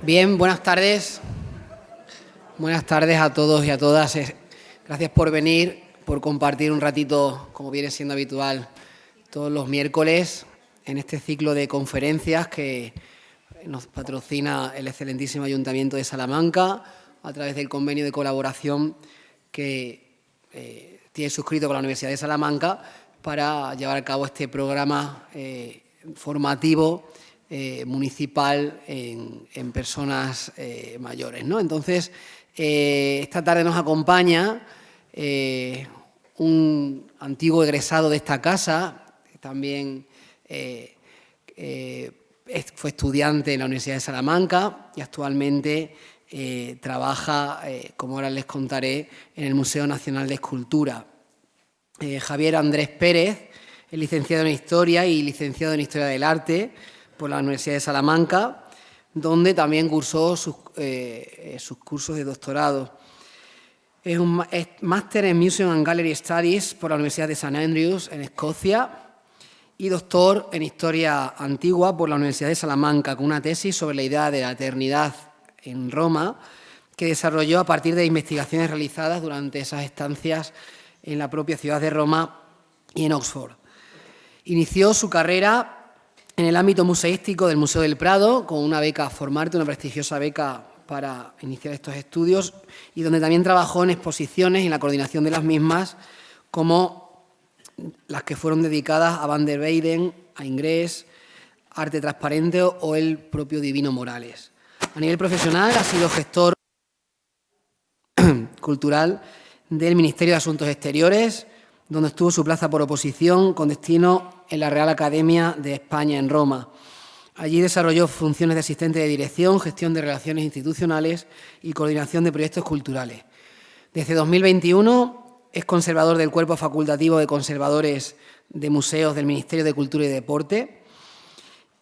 Bien, buenas tardes. Buenas tardes a todos y a todas. Gracias por venir, por compartir un ratito, como viene siendo habitual, todos los miércoles en este ciclo de conferencias que nos patrocina el excelentísimo Ayuntamiento de Salamanca a través del convenio de colaboración que tiene suscrito con la Universidad de Salamanca para llevar a cabo este programa formativo municipal en personas mayores, ¿no? Entonces, esta tarde nos acompaña un antiguo egresado de esta casa, que también fue estudiante en la Universidad de Salamanca y actualmente trabaja, como ahora les contaré, en el Museo Nacional de Escultura. Javier Andrés Pérez es licenciado en Historia y licenciado en Historia del Arte por la Universidad de Salamanca, donde también cursó sus cursos de doctorado. Es un máster en Museum and Gallery Studies por la Universidad de St Andrews, en Escocia, y doctor en Historia Antigua por la Universidad de Salamanca, con una tesis sobre la idea de la eternidad en Roma, que desarrolló a partir de investigaciones realizadas durante esas estancias en la propia ciudad de Roma y en Oxford. Inició su carrera en el ámbito museístico del Museo del Prado, con una beca Formarte, una prestigiosa beca para iniciar estos estudios, y donde también trabajó en exposiciones y en la coordinación de las mismas, como las que fueron dedicadas a Van der Weyden, a Ingres, Arte Transparente o el propio Divino Morales. A nivel profesional ha sido gestor cultural del Ministerio de Asuntos Exteriores, donde estuvo su plaza por oposición con destino en la Real Academia de España en Roma. Allí desarrolló funciones de asistente de dirección, gestión de relaciones institucionales y coordinación de proyectos culturales. Desde 2021 es conservador del Cuerpo Facultativo de Conservadores de Museos del Ministerio de Cultura y Deporte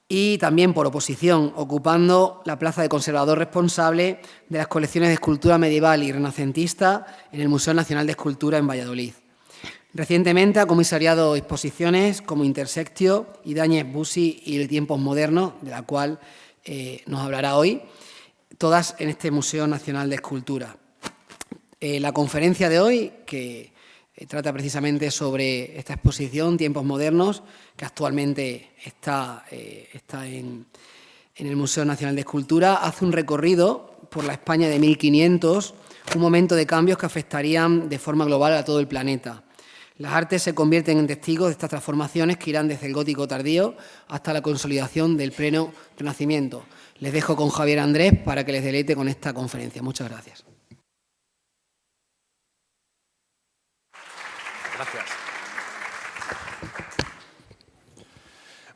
y también por oposición, ocupando la plaza de conservador responsable de las colecciones de escultura medieval y renacentista en el Museo Nacional de Escultura en Valladolid. Recientemente ha comisariado exposiciones como Intersectio, Ibáñez Bussi y Tiempos Modernos, de la cual nos hablará hoy, todas en este Museo Nacional de Escultura. La conferencia de hoy, que trata precisamente sobre esta exposición, Tiempos Modernos, que actualmente está en el Museo Nacional de Escultura, hace un recorrido por la España de 1500, un momento de cambios que afectarían de forma global a todo el planeta. Las artes se convierten en testigos de estas transformaciones que irán desde el gótico tardío hasta la consolidación del pleno Renacimiento. Les dejo con Javier Andrés para que les deleite con esta conferencia. Muchas gracias. Gracias.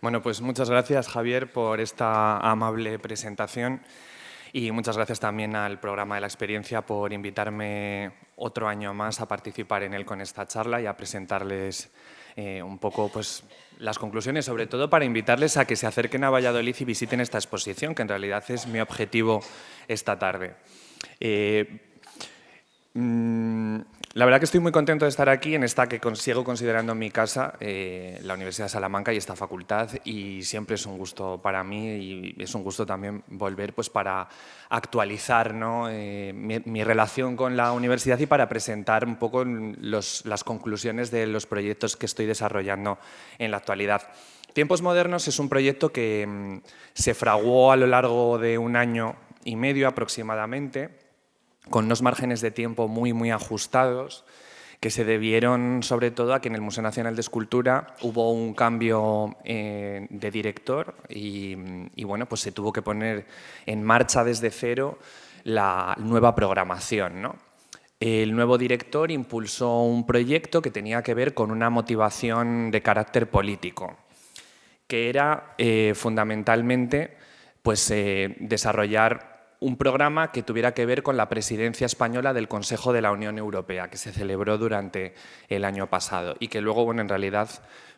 Bueno, pues muchas gracias, Javier, por esta amable presentación. Y muchas gracias también al programa de la experiencia por invitarme otro año más a participar en él con esta charla y a presentarles un poco pues, las conclusiones, sobre todo para invitarles a que se acerquen a Valladolid y visiten esta exposición, que en realidad es mi objetivo esta tarde. La verdad que estoy muy contento de estar aquí en esta que sigo considerando mi casa, la Universidad de Salamanca y esta facultad, y siempre es un gusto para mí y es un gusto también volver pues, para actualizar, ¿no? mi relación con la universidad y para presentar un poco las conclusiones de los proyectos que estoy desarrollando en la actualidad. Tiempos Modernos es un proyecto que se fraguó a lo largo de 1 año y medio aproximadamente, con unos márgenes de tiempo muy ajustados, que se debieron sobre todo a que en el Museo Nacional de Escultura hubo un cambio de director y bueno, pues se tuvo que poner en marcha desde cero la nueva programación, ¿no? El nuevo director impulsó un proyecto que tenía que ver con una motivación de carácter político, que era fundamentalmente pues, desarrollar un programa que tuviera que ver con la presidencia española del Consejo de la Unión Europea, que se celebró durante el año pasado y que luego, bueno, en realidad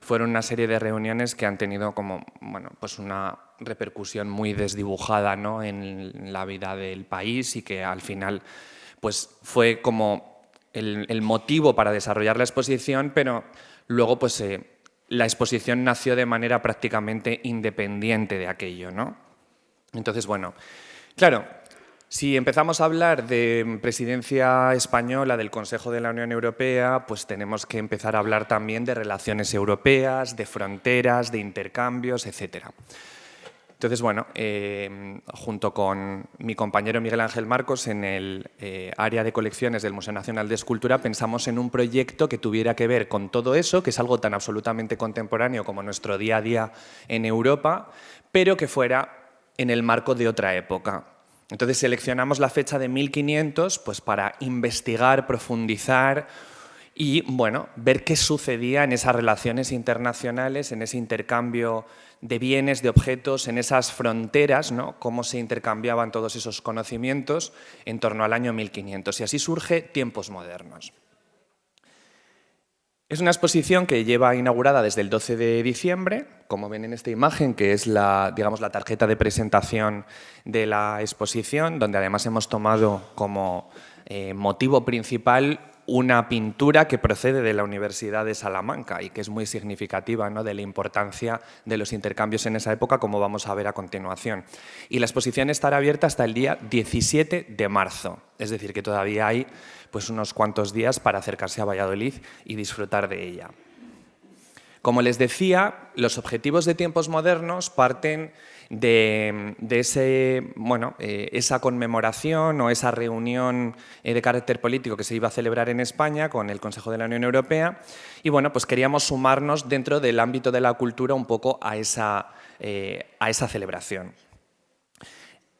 fueron una serie de reuniones que han tenido como, bueno, pues una repercusión muy desdibujada, ¿no? en la vida del país y que al final pues, fue como el motivo para desarrollar la exposición, pero luego pues, la exposición nació de manera prácticamente independiente de aquello, ¿no? Entonces, bueno, Claro, si empezamos a hablar de presidencia española del Consejo de la Unión Europea, pues tenemos que empezar a hablar también de relaciones europeas, de fronteras, de intercambios, etcétera. Entonces, bueno, junto con mi compañero Miguel Ángel Marcos, en el área de colecciones del Museo Nacional de Escultura, pensamos en un proyecto que tuviera que ver con todo eso, que es algo tan absolutamente contemporáneo como nuestro día a día en Europa, pero que fuera en el marco de otra época. Entonces seleccionamos la fecha de 1500 pues, para investigar, profundizar y bueno, ver qué sucedía en esas relaciones internacionales, en ese intercambio de bienes, de objetos, en esas fronteras, ¿no? Cómo se intercambiaban todos esos conocimientos en torno al año 1500. Y así surge Tiempos Modernos. Es una exposición que lleva inaugurada desde el 12 de diciembre, como ven en esta imagen, que es digamos, la tarjeta de presentación de la exposición, donde además hemos tomado como motivo principal una pintura que procede de la Universidad de Salamanca y que es muy significativa, ¿no?, de la importancia de los intercambios en esa época, como vamos a ver a continuación. Y la exposición estará abierta hasta el día 17 de marzo, es decir, que todavía hay pues, unos cuantos días para acercarse a Valladolid y disfrutar de ella. Como les decía, los objetivos de Tiempos Modernos parten de esa conmemoración o esa reunión de carácter político que se iba a celebrar en España con el Consejo de la Unión Europea y bueno, pues queríamos sumarnos dentro del ámbito de la cultura un poco a esa celebración.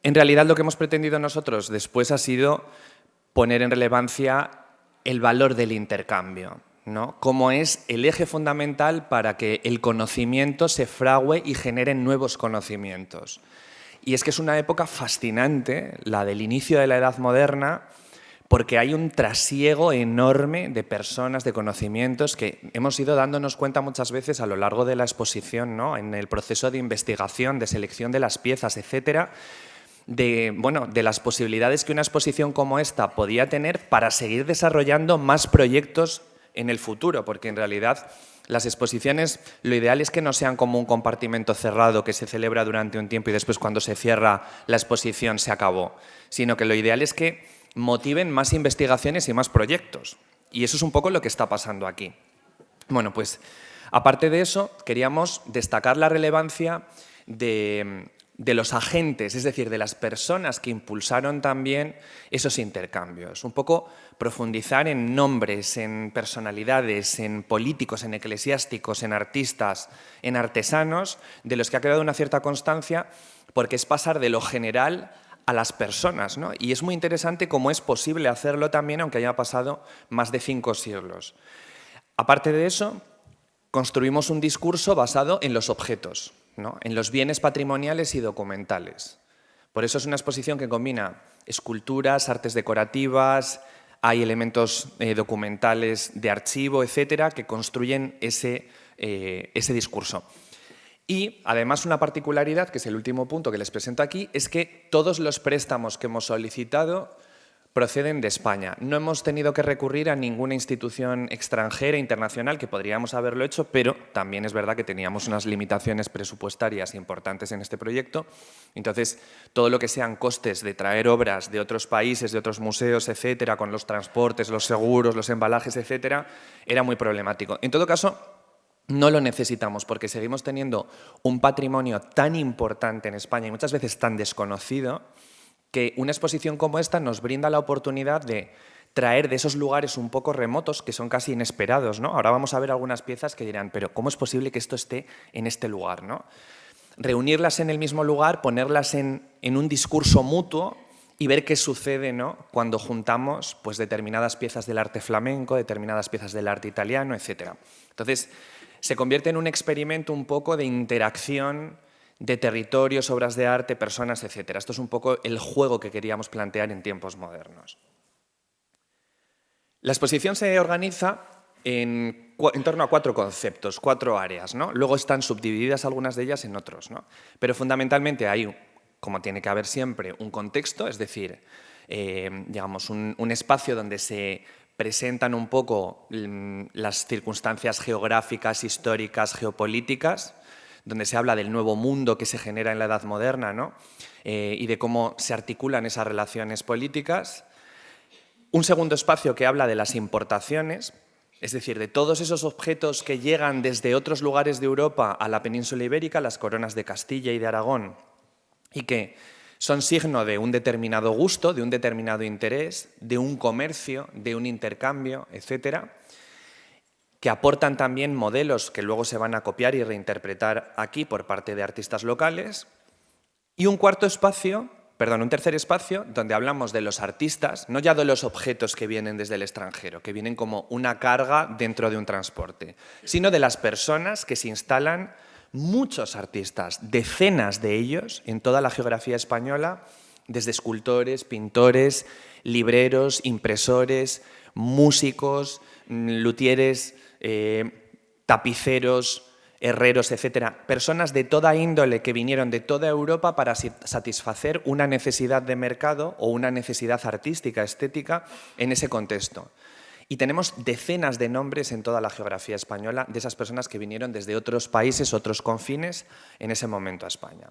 En realidad lo que hemos pretendido nosotros después ha sido poner en relevancia el valor del intercambio, ¿no? Cómo es el eje fundamental para que el conocimiento se fragüe y genere nuevos conocimientos. Y es que es una época fascinante, la del inicio de la Edad Moderna, porque hay un trasiego enorme de personas, de conocimientos que hemos ido dándonos cuenta muchas veces a lo largo de la exposición, ¿no?, en el proceso de investigación, de selección de las piezas, etcétera, de las posibilidades que una exposición como esta podía tener para seguir desarrollando más proyectos en el futuro, porque en realidad las exposiciones lo ideal es que no sean como un compartimento cerrado que se celebra durante un tiempo y después cuando se cierra la exposición se acabó, sino que lo ideal es que motiven más investigaciones y más proyectos. Y eso es un poco lo que está pasando aquí. Bueno, pues aparte de eso, queríamos destacar la relevancia de los agentes, es decir, de las personas que impulsaron también esos intercambios. Un poco profundizar en nombres, en personalidades, en políticos, en eclesiásticos, en artistas, en artesanos, de los que ha quedado una cierta constancia, porque es pasar de lo general a las personas, ¿no? Y es muy interesante cómo es posible hacerlo también, aunque haya pasado más de 5 siglos. Aparte de eso, construimos un discurso basado en los objetos, ¿no?, en los bienes patrimoniales y documentales. Por eso es una exposición que combina esculturas, artes decorativas, hay elementos documentales de archivo, etcétera, que construyen ese discurso. Y además una particularidad, que es el último punto que les presento aquí, es que todos los préstamos que hemos solicitado proceden de España. No hemos tenido que recurrir a ninguna institución extranjera, internacional, que podríamos haberlo hecho, pero también es verdad que teníamos unas limitaciones presupuestarias importantes en este proyecto. Entonces, todo lo que sean costes de traer obras de otros países, de otros museos, etcétera, con los transportes, los seguros, los embalajes, etcétera, era muy problemático. En todo caso, no lo necesitamos porque seguimos teniendo un patrimonio tan importante en España y muchas veces tan desconocido que una exposición como esta nos brinda la oportunidad de traer de esos lugares un poco remotos que son casi inesperados, ¿no? Ahora vamos a ver algunas piezas que dirán, pero ¿cómo es posible que esto esté en este lugar, ¿no? Reunirlas en el mismo lugar, ponerlas en un discurso mutuo y ver qué sucede, ¿no?, cuando juntamos pues, determinadas piezas del arte flamenco, determinadas piezas del arte italiano, etc. Entonces, se convierte en un experimento un poco de interacción de territorios, obras de arte, personas, etc. Esto es un poco el juego que queríamos plantear en Tiempos Modernos. La exposición se organiza en torno a 4 conceptos, 4 áreas, ¿no? Luego están subdivididas algunas de ellas en otros, ¿no? Pero fundamentalmente hay, como tiene que haber siempre, un contexto, es decir, digamos, un espacio donde se presentan un poco las circunstancias geográficas, históricas, geopolíticas, donde se habla del nuevo mundo que se genera en la Edad Moderna, ¿no? Y de cómo se articulan esas relaciones políticas. Un segundo espacio que habla de las importaciones, es decir, de todos esos objetos que llegan desde otros lugares de Europa a la península ibérica, las coronas de Castilla y de Aragón, y que son signo de un determinado gusto, de un determinado interés, de un comercio, de un intercambio, etcétera, que aportan también modelos que luego se van a copiar y reinterpretar aquí por parte de artistas locales. Y un tercer espacio, donde hablamos de los artistas, no ya de los objetos que vienen desde el extranjero, que vienen como una carga dentro de un transporte, sino de las personas que se instalan, muchos artistas, decenas de ellos, en toda la geografía española, desde escultores, pintores, libreros, impresores, músicos, luthieres, tapiceros, herreros, etcétera, personas de toda índole que vinieron de toda Europa para satisfacer una necesidad de mercado o una necesidad artística, estética, en ese contexto. Y tenemos decenas de nombres en toda la geografía española de esas personas que vinieron desde otros países, otros confines, en ese momento a España.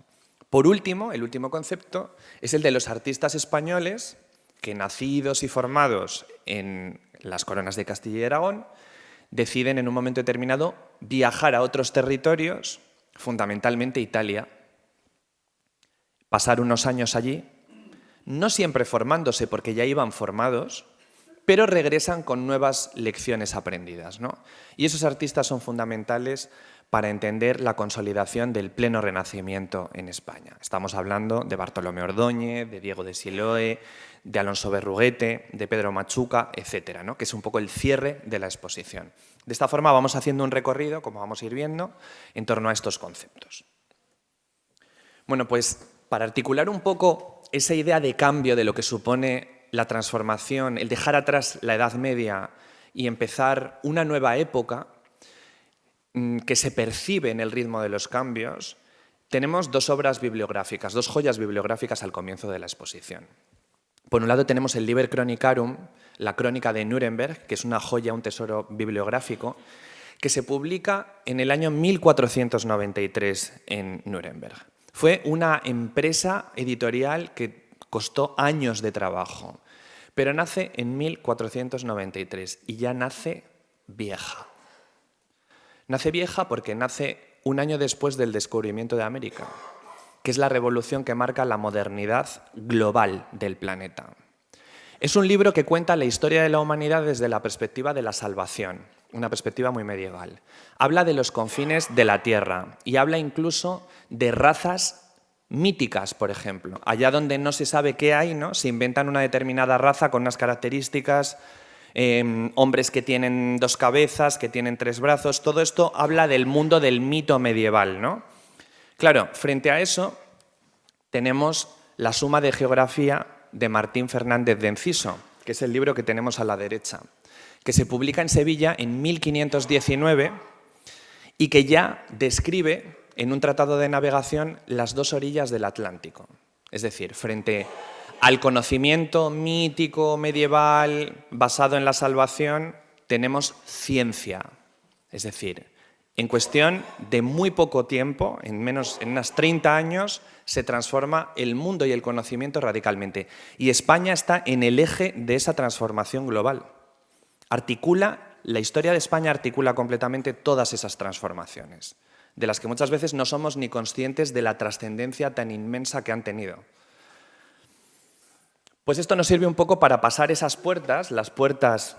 Por último, el último concepto es el de los artistas españoles que, nacidos y formados en las coronas de Castilla y Aragón, deciden en un momento determinado viajar a otros territorios, fundamentalmente Italia, pasar unos años allí, no siempre formándose porque ya iban formados, pero regresan con nuevas lecciones aprendidas, ¿no? Y esos artistas son fundamentales para entender la consolidación del pleno Renacimiento en España. Estamos hablando de Bartolomé Ordóñez, de Diego de Siloé, de Alonso Berruguete, de Pedro Machuca, etcétera, ¿no? Que es un poco el cierre de la exposición. De esta forma vamos haciendo un recorrido, como vamos a ir viendo, en torno a estos conceptos. Bueno, pues para articular un poco esa idea de cambio de lo que supone la transformación, el dejar atrás la Edad Media y empezar una nueva época que se percibe en el ritmo de los cambios, tenemos dos obras bibliográficas, dos joyas bibliográficas al comienzo de la exposición. Por un lado tenemos el Liber Chronicarum, la crónica de Nuremberg, que es una joya, un tesoro bibliográfico, que se publica en el año 1493 en Nuremberg. Fue una empresa editorial que costó años de trabajo, pero nace en 1493 y ya nace vieja. Nace vieja porque nace un año después del descubrimiento de América, que es la revolución que marca la modernidad global del planeta. Es un libro que cuenta la historia de la humanidad desde la perspectiva de la salvación, una perspectiva muy medieval. Habla de los confines de la Tierra y habla incluso de razas míticas, por ejemplo. Allá donde no se sabe qué hay, ¿no? Se inventan una determinada raza con unas características, hombres que tienen 2 cabezas, que tienen 3 brazos. Todo esto habla del mundo del mito medieval, ¿no? Claro, frente a eso tenemos la Suma de Geografía de Martín Fernández de Enciso, que es el libro que tenemos a la derecha, que se publica en Sevilla en 1519 y que ya describe en un tratado de navegación las 2 orillas del Atlántico. Es decir, frente al conocimiento mítico medieval basado en la salvación, tenemos ciencia. Es decir, en cuestión de muy poco tiempo, en unos 30 años, se transforma el mundo y el conocimiento radicalmente. Y España está en el eje de esa transformación global. La historia de España articula completamente todas esas transformaciones, de las que muchas veces no somos ni conscientes de la trascendencia tan inmensa que han tenido. Pues esto nos sirve un poco para pasar esas puertas, las puertas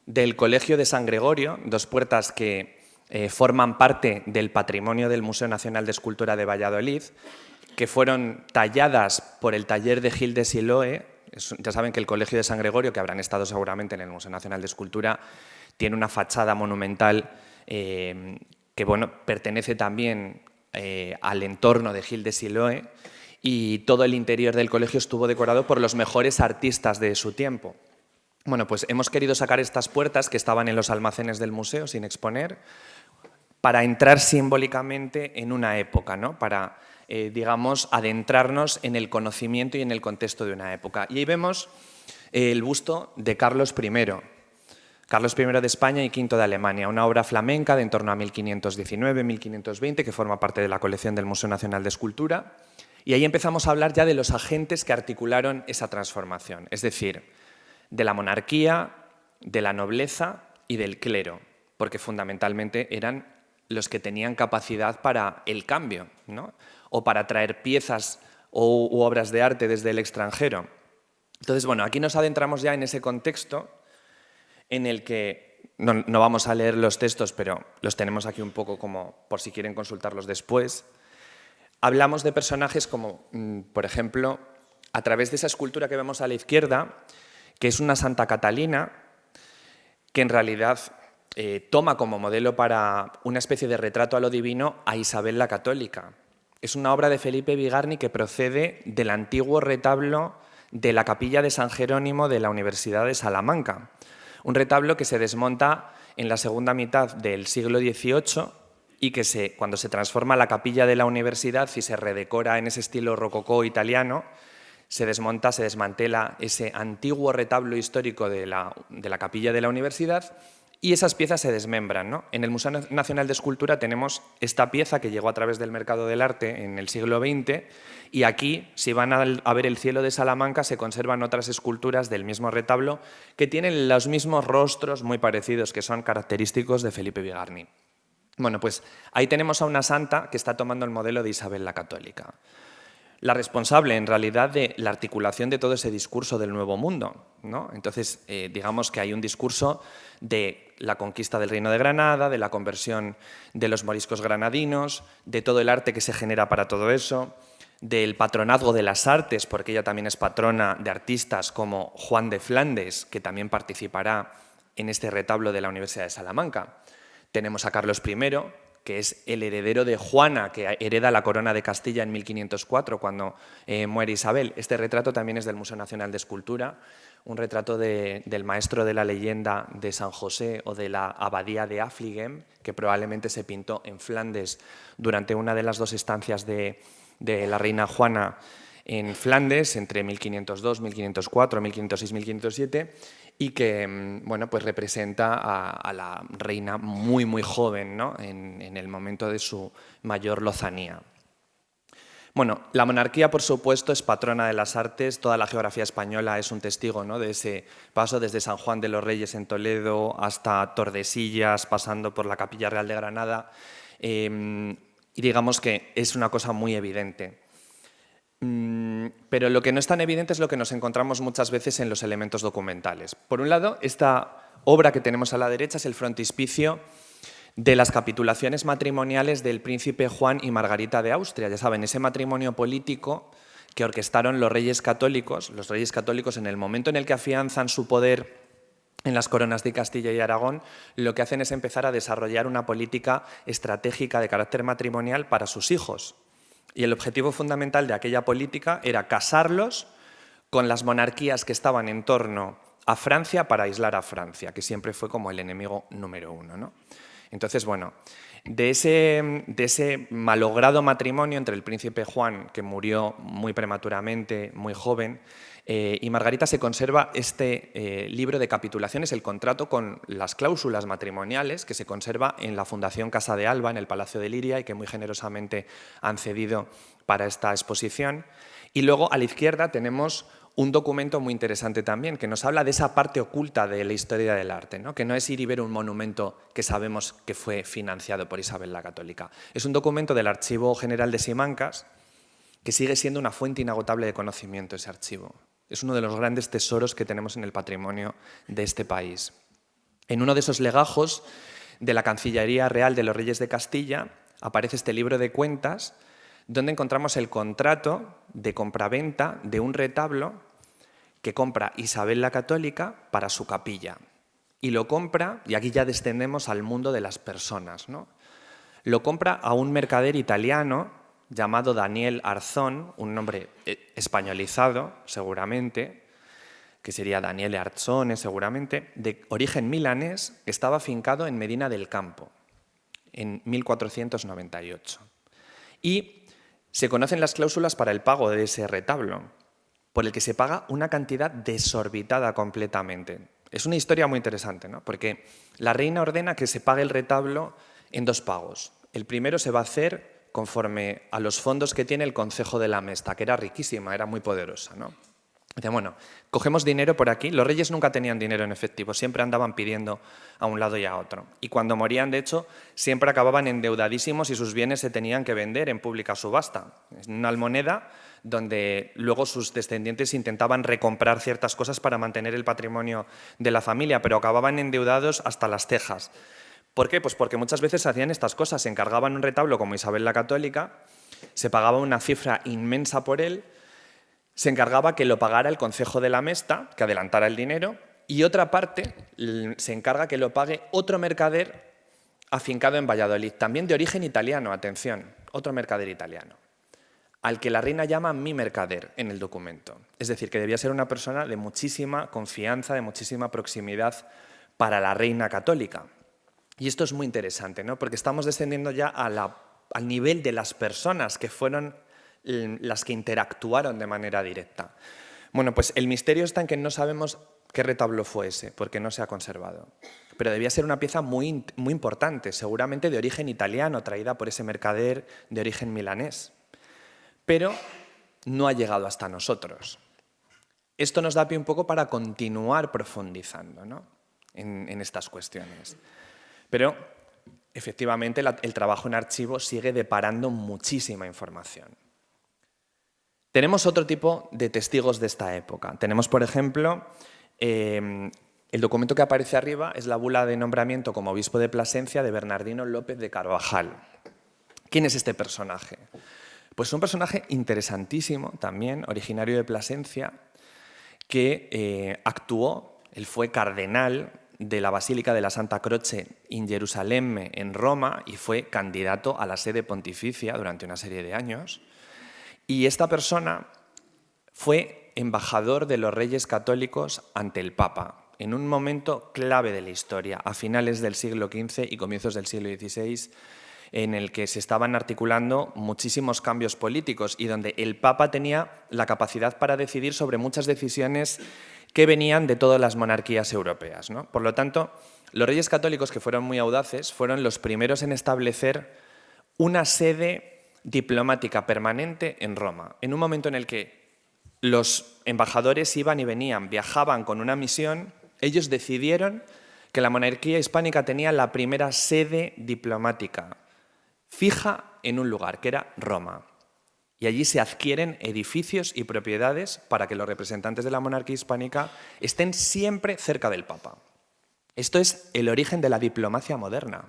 del Colegio de San Gregorio, 2 puertas que forman parte del patrimonio del Museo Nacional de Escultura de Valladolid, que fueron talladas por el taller de Gil de Siloé. Ya saben que el Colegio de San Gregorio, que habrán estado seguramente en el Museo Nacional de Escultura, tiene una fachada monumental que pertenece también al entorno de Gil de Siloé, y todo el interior del colegio estuvo decorado por los mejores artistas de su tiempo. Bueno, pues hemos querido sacar estas puertas que estaban en los almacenes del museo sin exponer para entrar simbólicamente en una época, ¿no? Para, digamos, adentrarnos en el conocimiento y en el contexto de una época. Y ahí vemos el busto de Carlos I. Carlos I de España y V de Alemania, una obra flamenca de en torno a 1519-1520 que forma parte de la colección del Museo Nacional de Escultura. Y ahí empezamos a hablar ya de los agentes que articularon esa transformación, es decir, de la monarquía, de la nobleza y del clero, porque fundamentalmente eran los que tenían capacidad para el cambio, ¿no? O para traer piezas u obras de arte desde el extranjero. Entonces, bueno, aquí nos adentramos ya en ese contexto en el que, no vamos a leer los textos, pero los tenemos aquí un poco como por si quieren consultarlos después. Hablamos de personajes como, por ejemplo, a través de esa escultura que vemos a la izquierda, que es una Santa Catalina, que en realidad toma como modelo para una especie de retrato a lo divino a Isabel la Católica. Es una obra de Felipe Bigarny que procede del antiguo retablo de la capilla de San Jerónimo de la Universidad de Salamanca. Un retablo que se desmonta en la segunda mitad del siglo XVIII y que cuando se transforma la capilla de la universidad y se redecora en ese estilo rococó italiano, se desmonta, se desmantela ese antiguo retablo histórico de la capilla de la universidad y esas piezas se desmembran, ¿no? En el Museo Nacional de Escultura tenemos esta pieza que llegó a través del mercado del arte en el siglo XX y aquí, si van a ver el cielo de Salamanca, se conservan otras esculturas del mismo retablo que tienen los mismos rostros muy parecidos, que son característicos de Felipe Bigarny. Bueno, pues ahí tenemos a una santa que está tomando el modelo de Isabel la Católica. La responsable, en realidad, de la articulación de todo ese discurso del Nuevo Mundo, ¿no? Entonces, digamos que hay un discurso de la conquista del Reino de Granada, de la conversión de los moriscos granadinos, de todo el arte que se genera para todo eso, del patronazgo de las artes, porque ella también es patrona de artistas como Juan de Flandes, que también participará en este retablo de la Universidad de Salamanca. Tenemos a Carlos I, que es el heredero de Juana, que hereda la corona de Castilla en 1504, cuando muere Isabel. Este retrato también es del Museo Nacional de Escultura, un retrato del maestro de la leyenda de San José o de la abadía de Affligem, que probablemente se pintó en Flandes durante una de las dos estancias de la reina Juana en Flandes, entre 1502, 1504, 1506, 1507, y que bueno, pues representa a la reina muy, muy joven, ¿no? en el momento de su mayor lozanía. Bueno, la monarquía, por supuesto, es patrona de las artes. Toda la geografía española es un testigo, ¿no? de ese paso desde San Juan de los Reyes en Toledo hasta Tordesillas, pasando por la Capilla Real de Granada. Y digamos que es una cosa muy evidente. Pero lo que no es tan evidente es lo que nos encontramos muchas veces en los elementos documentales. Por un lado, esta obra que tenemos a la derecha es el frontispicio de las capitulaciones matrimoniales del príncipe Juan y Margarita de Austria. Ya saben, ese matrimonio político que orquestaron los reyes católicos. Los reyes católicos, en el momento en el que afianzan su poder en las coronas de Castilla y Aragón, lo que hacen es empezar a desarrollar una política estratégica de carácter matrimonial para sus hijos. Y el objetivo fundamental de aquella política era casarlos con las monarquías que estaban en torno a Francia para aislar a Francia, que siempre fue como el enemigo número uno, ¿no? Entonces, bueno, de ese malogrado matrimonio entre el príncipe Juan, que murió muy prematuramente, muy joven, y Margarita, se conserva este libro de capitulaciones, el contrato con las cláusulas matrimoniales, que se conserva en la Fundación Casa de Alba, en el Palacio de Liria, y que muy generosamente han cedido para esta exposición. Y luego, a la izquierda, tenemos un documento muy interesante también, que nos habla de esa parte oculta de la historia del arte, ¿no? Que no es ir y ver un monumento que sabemos que fue financiado por Isabel la Católica. Es un documento del Archivo General de Simancas que sigue siendo una fuente inagotable de conocimiento, ese archivo. Es uno de los grandes tesoros que tenemos en el patrimonio de este país. En uno de esos legajos de la Cancillería Real de los Reyes de Castilla aparece este libro de cuentas donde encontramos el contrato de compraventa de un retablo que compra Isabel la Católica para su capilla. Y lo compra, y aquí ya descendemos al mundo de las personas, ¿no? Lo compra a un mercader italiano llamado Daniel Arzón, un nombre españolizado seguramente, que sería Daniele Arzone seguramente, de origen milanés, que estaba afincado en Medina del Campo en 1498. Y se conocen las cláusulas para el pago de ese retablo, por el que se paga una cantidad desorbitada completamente. Es una historia muy interesante, ¿no? Porque la reina ordena que se pague el retablo en 2 pagos. El primero se va a hacer conforme a los fondos que tiene el Concejo de la Mesta, que era riquísima, era muy poderosa, ¿no? Dice, bueno, cogemos dinero por aquí. Los reyes nunca tenían dinero en efectivo, siempre andaban pidiendo a un lado y a otro. Y cuando morían, de hecho, siempre acababan endeudadísimos y sus bienes se tenían que vender en pública subasta. En una almoneda donde luego sus descendientes intentaban recomprar ciertas cosas para mantener el patrimonio de la familia, pero acababan endeudados hasta las cejas. ¿Por qué? Pues porque muchas veces hacían estas cosas, se encargaban un retablo como Isabel la Católica, se pagaba una cifra inmensa por él, se encargaba que lo pagara el Concejo de la Mesta, que adelantara el dinero, y otra parte se encarga que lo pague otro mercader afincado en Valladolid, también de origen italiano, atención, otro mercader italiano, al que la reina llama mi mercader en el documento. Es decir, que debía ser una persona de muchísima confianza, de muchísima proximidad para la reina católica. Y esto es muy interesante, ¿no? Porque estamos descendiendo ya al nivel de las personas que fueron las que interactuaron de manera directa. Bueno, pues el misterio está en que no sabemos qué retablo fue ese, porque no se ha conservado. Pero debía ser una pieza muy, muy importante, seguramente de origen italiano, traída por ese mercader de origen milanés. Pero no ha llegado hasta nosotros. Esto nos da pie un poco para continuar profundizando, ¿no? en estas cuestiones. Pero, efectivamente, el trabajo en archivo sigue deparando muchísima información. Tenemos otro tipo de testigos de esta época. Tenemos, por ejemplo, el documento que aparece arriba es la bula de nombramiento como obispo de Plasencia de Bernardino López de Carvajal. ¿Quién es este personaje? Pues un personaje interesantísimo también, originario de Plasencia, que actuó, él fue cardenal de la Basílica de la Santa Croce in Jerusalemme en Roma y fue candidato a la sede pontificia durante una serie de años. Y esta persona fue embajador de los reyes católicos ante el Papa, en un momento clave de la historia, a finales del siglo XV y comienzos del siglo XVI, en el que se estaban articulando muchísimos cambios políticos y donde el Papa tenía la capacidad para decidir sobre muchas decisiones que venían de todas las monarquías europeas, ¿no? Por lo tanto, los reyes católicos, que fueron muy audaces, fueron los primeros en establecer una sede diplomática permanente en Roma, en un momento en el que los embajadores iban y venían, viajaban con una misión. Ellos decidieron que la monarquía hispánica tenía la primera sede diplomática fija en un lugar, que era Roma. Y allí se adquieren edificios y propiedades para que los representantes de la monarquía hispánica estén siempre cerca del Papa. Esto es el origen de la diplomacia moderna.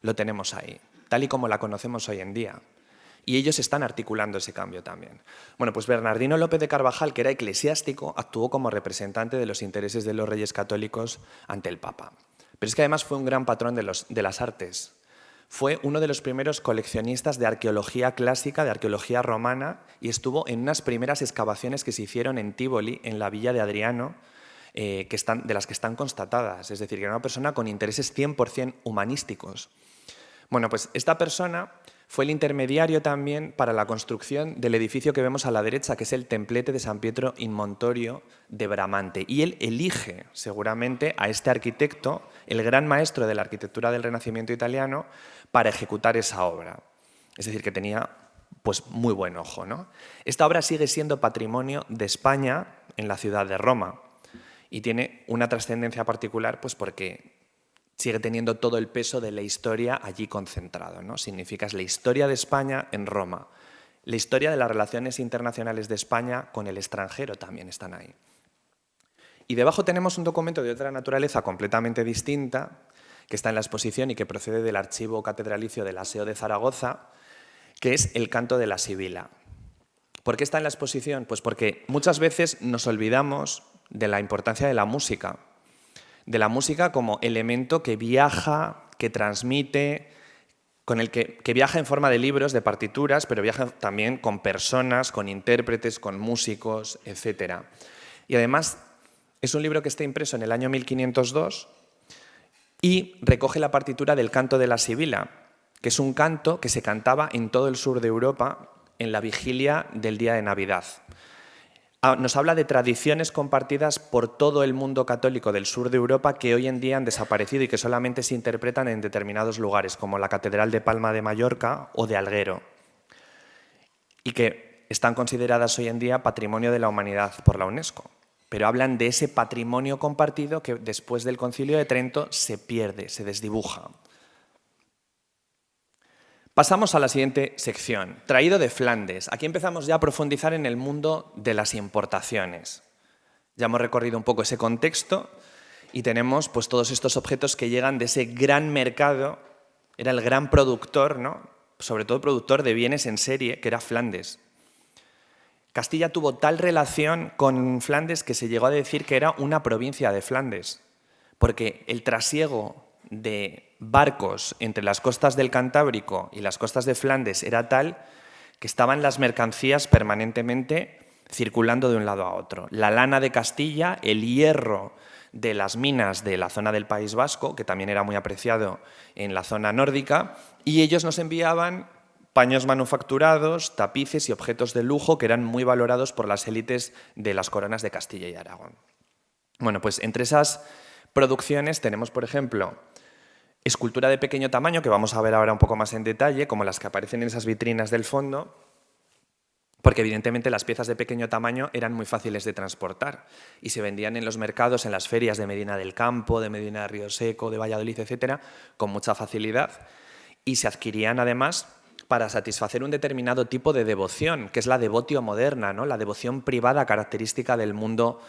Lo tenemos ahí, tal y como la conocemos hoy en día. Y ellos están articulando ese cambio también. Bueno, pues Bernardino López de Carvajal, que era eclesiástico, actuó como representante de los intereses de los reyes católicos ante el Papa. Pero es que además fue un gran patrón de las artes. Fue uno de los primeros coleccionistas de arqueología clásica, de arqueología romana, y estuvo en unas primeras excavaciones que se hicieron en Tívoli, en la villa de Adriano, de las que están constatadas. Es decir, que era una persona con intereses 100% humanísticos. Bueno, pues esta persona fue el intermediario también para la construcción del edificio que vemos a la derecha, que es el templete de San Pietro in Montorio de Bramante. Y él elige seguramente a este arquitecto, el gran maestro de la arquitectura del Renacimiento italiano, para ejecutar esa obra. Es decir, que tenía pues, muy buen ojo, ¿no? Esta obra sigue siendo patrimonio de España en la ciudad de Roma y tiene una trascendencia particular pues, porque sigue teniendo todo el peso de la historia allí concentrado, ¿no? Significa es la historia de España en Roma. La historia de las relaciones internacionales de España con el extranjero también están ahí. Y debajo tenemos un documento de otra naturaleza completamente distinta, que está en la exposición y que procede del archivo catedralicio del Aseo de Zaragoza, que es el canto de la Sibila. ¿Por qué está en la exposición? Pues porque muchas veces nos olvidamos de la importancia de la música como elemento que viaja, que transmite, con el que viaja en forma de libros, de partituras, pero viaja también con personas, con intérpretes, con músicos, etc. Y además es un libro que está impreso en el año 1502 y recoge la partitura del canto de la Sibila, que es un canto que se cantaba en todo el sur de Europa en la vigilia del día de Navidad. Nos habla de tradiciones compartidas por todo el mundo católico del sur de Europa que hoy en día han desaparecido y que solamente se interpretan en determinados lugares, como la Catedral de Palma de Mallorca o de Alguero, y que están consideradas hoy en día Patrimonio de la Humanidad por la UNESCO. Pero hablan de ese patrimonio compartido que después del Concilio de Trento se pierde, se desdibuja. Pasamos a la siguiente sección, traído de Flandes. Aquí empezamos ya a profundizar en el mundo de las importaciones. Ya hemos recorrido un poco ese contexto y tenemos pues, todos estos objetos que llegan de ese gran mercado. Era el gran productor, ¿no? Sobre todo productor de bienes en serie, que era Flandes. Castilla tuvo tal relación con Flandes que se llegó a decir que era una provincia de Flandes, porque el trasiego de barcos entre las costas del Cantábrico y las costas de Flandes era tal que estaban las mercancías permanentemente circulando de un lado a otro. La lana de Castilla, el hierro de las minas de la zona del País Vasco, que también era muy apreciado en la zona nórdica, y ellos nos enviaban paños manufacturados, tapices y objetos de lujo que eran muy valorados por las élites de las coronas de Castilla y Aragón. Bueno, pues entre esas producciones tenemos, por ejemplo, escultura de pequeño tamaño, que vamos a ver ahora un poco más en detalle, como las que aparecen en esas vitrinas del fondo, porque evidentemente las piezas de pequeño tamaño eran muy fáciles de transportar y se vendían en los mercados, en las ferias de Medina del Campo, de Medina de Río Seco, de Valladolid, etcétera, con mucha facilidad, y se adquirían además para satisfacer un determinado tipo de devoción, que es la devotio moderna, ¿no? La devoción privada característica del mundo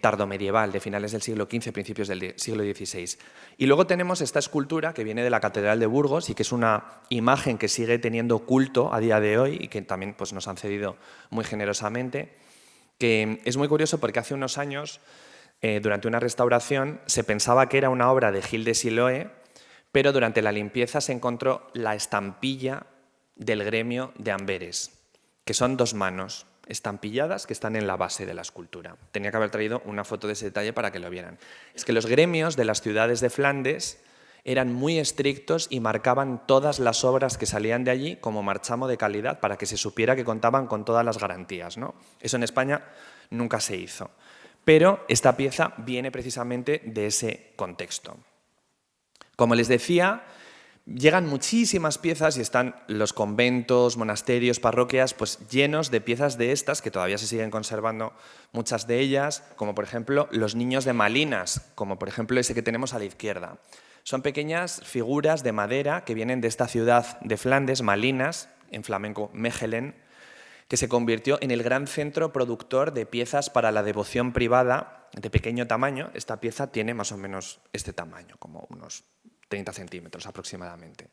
tardomedieval, de finales del siglo XV, principios del siglo XVI. Y luego tenemos esta escultura que viene de la Catedral de Burgos y que es una imagen que sigue teniendo culto a día de hoy y que también pues, nos han cedido muy generosamente, que es muy curioso porque hace unos años, durante una restauración, se pensaba que era una obra de Gil de Siloé, pero durante la limpieza se encontró la estampilla del gremio de Amberes, que son dos manos estampilladas que están en la base de la escultura. Tenía que haber traído una foto de ese detalle para que lo vieran. Es que los gremios de las ciudades de Flandes eran muy estrictos y marcaban todas las obras que salían de allí como marchamo de calidad para que se supiera que contaban con todas las garantías, ¿no? Eso en España nunca se hizo. Pero esta pieza viene precisamente de ese contexto. Como les decía, llegan muchísimas piezas y están los conventos, monasterios, parroquias, pues llenos de piezas de estas, que todavía se siguen conservando muchas de ellas, como por ejemplo los niños de Malinas, como por ejemplo ese que tenemos a la izquierda. Son pequeñas figuras de madera que vienen de esta ciudad de Flandes, Malinas, en flamenco Mechelen, que se convirtió en el gran centro productor de piezas para la devoción privada de pequeño tamaño. Esta pieza tiene más o menos este tamaño, como unos 30 centímetros aproximadamente.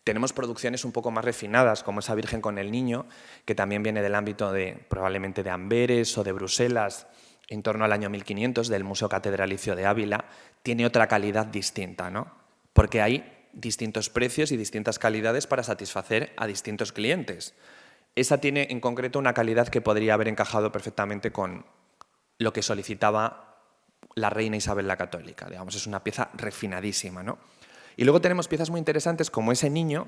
Tenemos producciones un poco más refinadas, como esa Virgen con el Niño, que también viene del ámbito probablemente de Amberes o de Bruselas, en torno al año 1500, del Museo Catedralicio de Ávila. Tiene otra calidad distinta, ¿no? Porque hay distintos precios y distintas calidades para satisfacer a distintos clientes. Esa tiene en concreto una calidad que podría haber encajado perfectamente con lo que solicitaba la reina Isabel la Católica. Digamos, es una pieza refinadísima, ¿no? Y luego tenemos piezas muy interesantes como ese niño,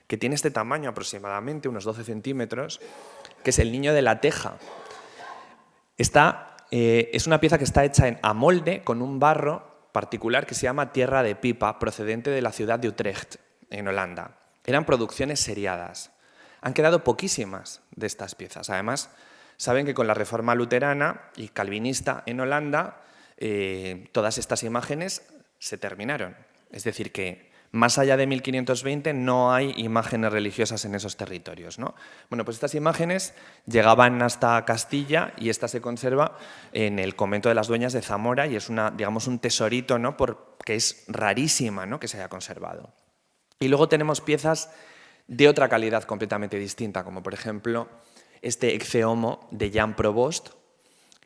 que tiene este tamaño aproximadamente, unos 12 centímetros, que es el niño de la Teja. Es una pieza que está hecha a molde con un barro particular que se llama tierra de pipa, procedente de la ciudad de Utrecht, en Holanda. Eran producciones seriadas. Han quedado poquísimas de estas piezas. Además, saben que con la reforma luterana y calvinista en Holanda, todas estas imágenes se terminaron. Es decir, que más allá de 1520 no hay imágenes religiosas en esos territorios, ¿no? Bueno, pues estas imágenes llegaban hasta Castilla y esta se conserva en el convento de las Dueñas de Zamora y es digamos, un tesorito, ¿no? Porque es rarísima, ¿no? Que se haya conservado. Y luego tenemos piezas de otra calidad completamente distinta, como por ejemplo este Ecce Homo de Jan Provost,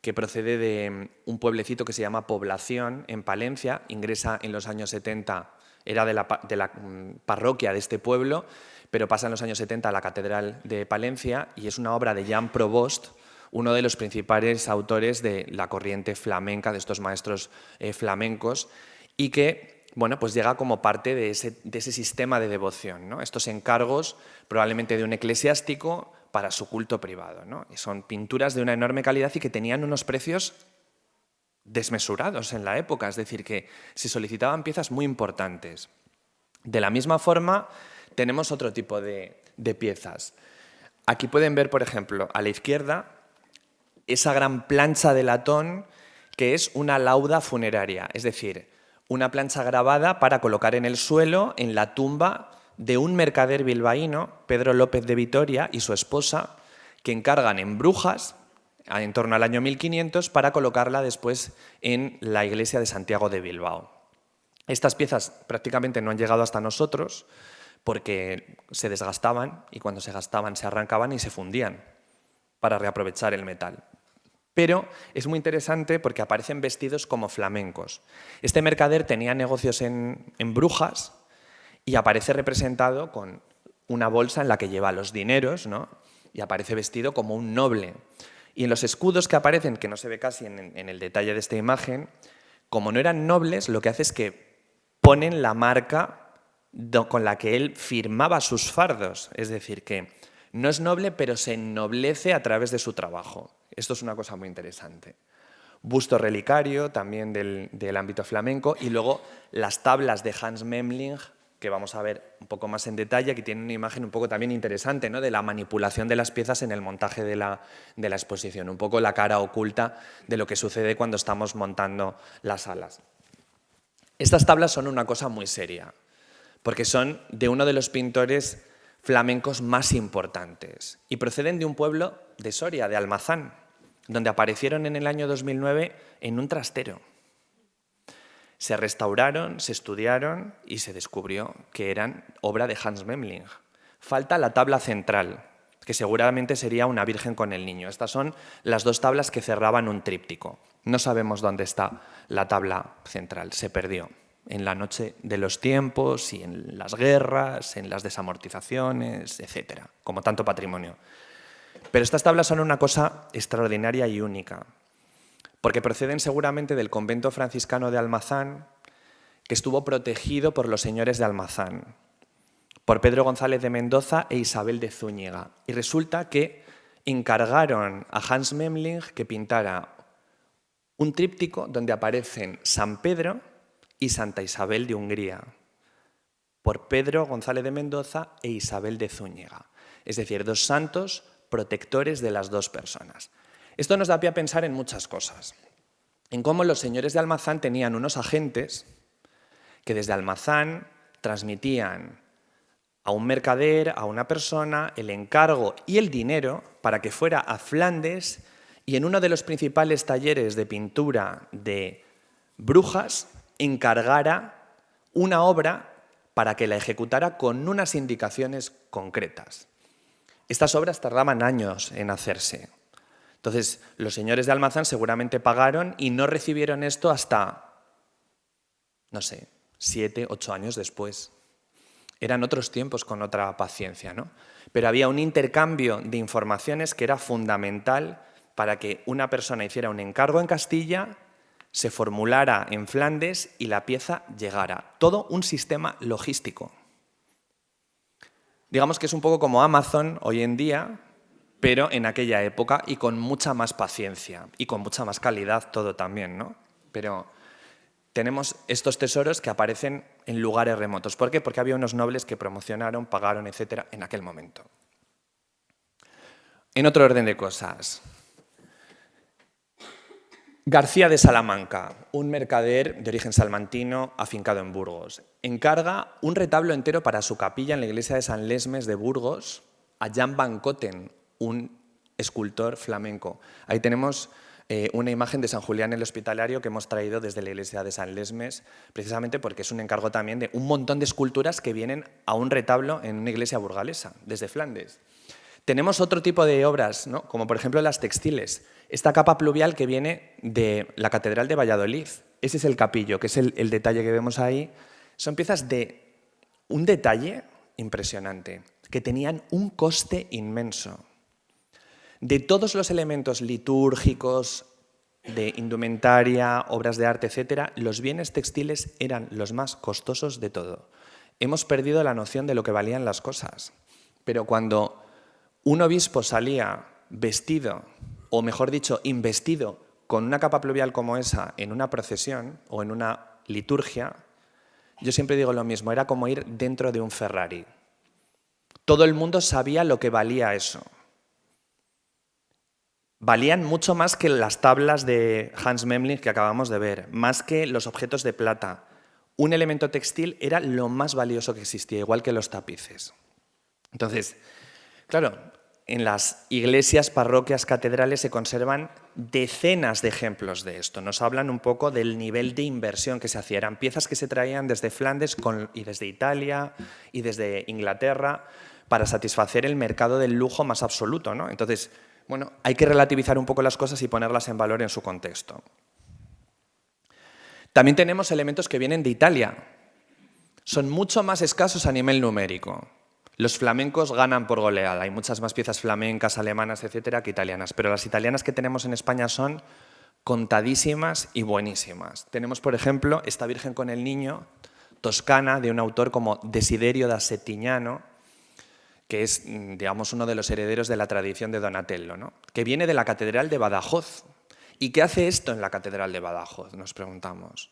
que procede de un pueblecito que se llama Población, en Palencia, ingresa en los años 70, era de la parroquia de este pueblo, pero pasa en los años 70 a la Catedral de Palencia y es una obra de Jan Provost, uno de los principales autores de la corriente flamenca, de estos maestros flamencos, y que bueno, pues llega como parte de ese sistema de devoción, ¿no? Estos encargos, probablemente de un eclesiástico, para su culto privado, ¿no? Y son pinturas de una enorme calidad y que tenían unos precios desmesurados en la época, es decir, que se solicitaban piezas muy importantes. De la misma forma, tenemos otro tipo de piezas. Aquí pueden ver, por ejemplo, a la izquierda, esa gran plancha de latón que es una lauda funeraria, es decir, una plancha grabada para colocar en el suelo, en la tumba de un mercader bilbaíno, Pedro López de Vitoria, y su esposa, que encargan en Brujas, en torno al año 1500, para colocarla después en la iglesia de Santiago de Bilbao. Estas piezas prácticamente no han llegado hasta nosotros porque se desgastaban y cuando se gastaban se arrancaban y se fundían para reaprovechar el metal. Pero es muy interesante porque aparecen vestidos como flamencos. Este mercader tenía negocios en Brujas y aparece representado con una bolsa en la que lleva los dineros, ¿no? Y aparece vestido como un noble. Y en los escudos que aparecen, que no se ve casi en el detalle de esta imagen, como no eran nobles, lo que hace es que ponen la marca con la que él firmaba sus fardos. Es decir, que no es noble, pero se ennoblece a través de su trabajo. Esto es una cosa muy interesante. Busto relicario, también del ámbito flamenco, y luego las tablas de Hans Memling, que vamos a ver un poco más en detalle, que tienen una imagen un poco también interesante, ¿no?, de la manipulación de las piezas en el montaje de la exposición, un poco la cara oculta de lo que sucede cuando estamos montando las salas. Estas tablas son una cosa muy seria, porque son de uno de los pintores flamencos más importantes y proceden de un pueblo de Soria, de Almazán, donde aparecieron en el año 2009 en un trastero. Se restauraron, se estudiaron y se descubrió que eran obra de Hans Memling. Falta la tabla central, que seguramente sería una virgen con el niño. Estas son las dos tablas que cerraban un tríptico. No sabemos dónde está la tabla central, se perdió en la noche de los tiempos y en las guerras, en las desamortizaciones, etc., como tanto patrimonio. Pero estas tablas son una cosa extraordinaria y única, porque proceden seguramente del convento franciscano de Almazán, que estuvo protegido por los señores de Almazán, por Pedro González de Mendoza e Isabel de Zúñiga. Y resulta que encargaron a Hans Memling que pintara un tríptico donde aparecen San Pedro y Santa Isabel de Hungría, por Pedro González de Mendoza e Isabel de Zúñiga. Es decir, dos santos protectores de las dos personas. Esto nos da pie a pensar en muchas cosas. En cómo los señores de Almazán tenían unos agentes que desde Almazán transmitían a un mercader, a una persona, el encargo y el dinero para que fuera a Flandes y en uno de los principales talleres de pintura de Brujas encargara una obra para que la ejecutara con unas indicaciones concretas. Estas obras tardaban años en hacerse. Entonces, los señores de Almazán seguramente pagaron y no recibieron esto hasta, no sé, 7, 8 años después. Eran otros tiempos con otra paciencia, ¿no? Pero había un intercambio de informaciones que era fundamental para que una persona hiciera un encargo en Castilla, se formulara en Flandes y la pieza llegara. Todo un sistema logístico. Digamos que es un poco como Amazon hoy en día, pero en aquella época y con mucha más paciencia y con mucha más calidad todo también, ¿no? Pero tenemos estos tesoros que aparecen en lugares remotos. ¿Por qué? Porque había unos nobles que promocionaron, pagaron, etcétera, en aquel momento. En otro orden de cosas, García de Salamanca, un mercader de origen salmantino afincado en Burgos, encarga un retablo entero para su capilla en la iglesia de San Lesmes de Burgos a Jan van Cotten, un escultor flamenco. Ahí tenemos una imagen de San Julián el Hospitalario que hemos traído desde la iglesia de San Lesmes, precisamente porque es un encargo también de un montón de esculturas que vienen a un retablo en una iglesia burgalesa, desde Flandes. Tenemos otro tipo de obras, ¿no?, como por ejemplo las textiles. Esta capa pluvial que viene de la Catedral de Valladolid. Ese es el capillo, que es el detalle que vemos ahí. Son piezas de un detalle impresionante, que tenían un coste inmenso. De todos los elementos litúrgicos, de indumentaria, obras de arte, etc., los bienes textiles eran los más costosos de todo. Hemos perdido la noción de lo que valían las cosas. Pero cuando un obispo salía vestido, o mejor dicho, investido, con una capa pluvial como esa en una procesión o en una liturgia, yo siempre digo lo mismo, era como ir dentro de un Ferrari. Todo el mundo sabía lo que valía eso. Valían mucho más que las tablas de Hans Memling que acabamos de ver, más que los objetos de plata. Un elemento textil era lo más valioso que existía, igual que los tapices. Entonces, claro, en las iglesias, parroquias, catedrales se conservan decenas de ejemplos de esto. Nos hablan un poco del nivel de inversión que se hacía. Eran piezas que se traían desde Flandes y desde Italia y desde Inglaterra para satisfacer el mercado del lujo más absoluto, ¿no? Entonces, bueno, hay que relativizar un poco las cosas y ponerlas en valor en su contexto. También tenemos elementos que vienen de Italia. Son mucho más escasos a nivel numérico. Los flamencos ganan por goleada. Hay muchas más piezas flamencas, alemanas, etcétera, que italianas. Pero las italianas que tenemos en España son contadísimas y buenísimas. Tenemos, por ejemplo, esta Virgen con el Niño, toscana, de un autor como Desiderio da Settignano, que es, digamos, uno de los herederos de la tradición de Donatello, ¿no? Que viene de la Catedral de Badajoz. ¿Y qué hace esto en la Catedral de Badajoz?, nos preguntamos.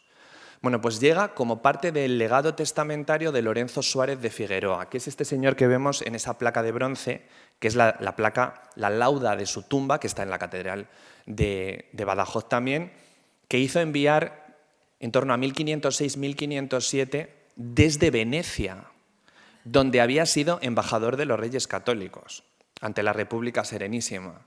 Bueno, pues llega como parte del legado testamentario de Lorenzo Suárez de Figueroa, que es este señor que vemos en esa placa de bronce, que es la placa, la lauda de su tumba, que está en la Catedral de Badajoz también, que hizo enviar en torno a 1506-1507 desde Venecia, donde había sido embajador de los Reyes Católicos ante la República Serenísima.